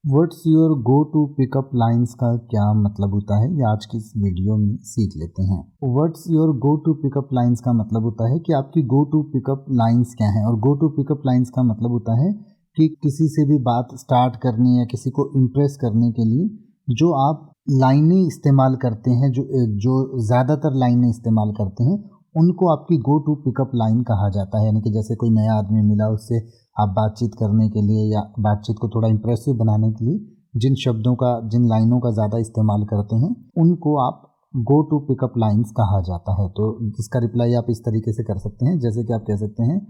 What's your go to pickup lines का क्या मतलब होता है, ये आज की इस वीडियो में सीख लेते हैं। What's your go to pickup lines का मतलब होता है कि आपकी गो टू पिकअप लाइंस क्या हैं। और गो टू पिकअप लाइंस का मतलब होता है कि किसी से भी बात स्टार्ट करने या किसी को इम्प्रेस करने के लिए जो आप लाइनें इस्तेमाल करते हैं, जो ज़्यादातर लाइनें इस्तेमाल करते हैं, उनको आपकी गो टू पिकअप लाइन कहा जाता है। यानी कि जैसे कोई नया आदमी मिला, उससे आप बातचीत करने के लिए या बातचीत को थोड़ा इम्प्रेसिव बनाने के लिए जिन लाइनों का ज़्यादा इस्तेमाल करते हैं, उनको आप गो टू पिकअप लाइन्स कहा जाता है। तो इसका रिप्लाई आप इस तरीके से कर सकते हैं, जैसे कि आप कह सकते हैं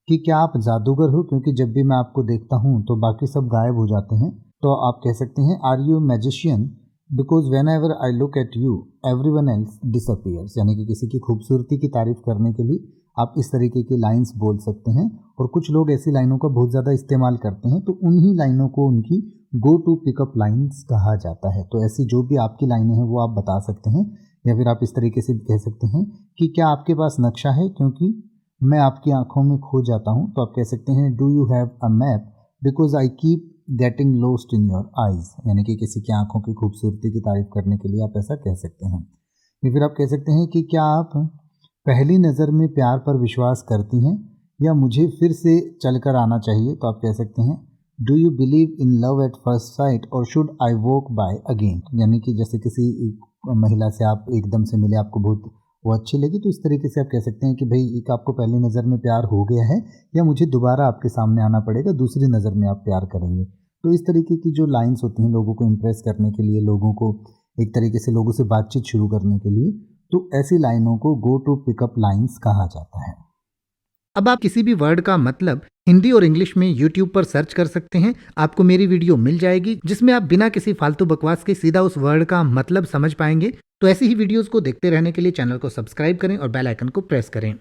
कि क्या आप जादूगर हो, क्योंकि जब भी मैं आपको देखता हूँ तो बाकी सब गायब हो जाते हैं। तो आप कह सकते हैं are you magician, because whenever I look at you everyone else disappears. यानी कि किसी की खूबसूरती की तारीफ करने के लिए आप इस तरीके की लाइंस बोल सकते हैं। और कुछ लोग ऐसी लाइनों का बहुत ज़्यादा इस्तेमाल करते हैं, तो उन्हीं लाइनों को उनकी गो टू पिकअप लाइंस कहा जाता है। तो ऐसी जो भी आपकी लाइनें हैं वो आप बता सकते हैं। या फिर आप इस तरीके से भी कह सकते हैं कि क्या आपके पास नक्शा है, क्योंकि मैं आपकी आंखों में खो जाता हूँ। तो आप कह सकते हैं do you have a map, because I keep getting lost in your eyes. यानी कि किसी की आंखों की खूबसूरती की तारीफ करने के लिए आप ऐसा कह सकते हैं। या फिर आप कह सकते हैं कि क्या आप पहली नज़र में प्यार पर विश्वास करती हैं, या मुझे फिर से चलकर आना चाहिए। तो आप कह सकते हैं do you believe in love at first sight और should I walk by again. यानी कि जैसे किसी महिला से आप एकदम से मिले, आपको बहुत वो अच्छी लगी, तो इस तरीके से आप कह सकते हैं कि भाई एक आपको पहली नज़र में प्यार हो गया है, या मुझे दोबारा आपके सामने आना पड़ेगा, दूसरी नज़र में आप प्यार करेंगे। तो इस तरीके की जो लाइंस होती हैं लोगों को इम्प्रेस करने के लिए, लोगों को एक तरीके से लोगों से बातचीत शुरू करने के लिए, तो ऐसी लाइनों को गो टू पिकअप लाइंस कहा जाता है। अब आप किसी भी वर्ड का मतलब हिंदी और इंग्लिश में YouTube पर सर्च कर सकते हैं। आपको मेरी वीडियो मिल जाएगी जिसमें आप बिना किसी फालतू बकवास के सीधा उस वर्ड का मतलब समझ पाएंगे। तो ऐसी ही वीडियोस को देखते रहने के लिए चैनल को सब्सक्राइब करें और बेल आइकन को प्रेस करें।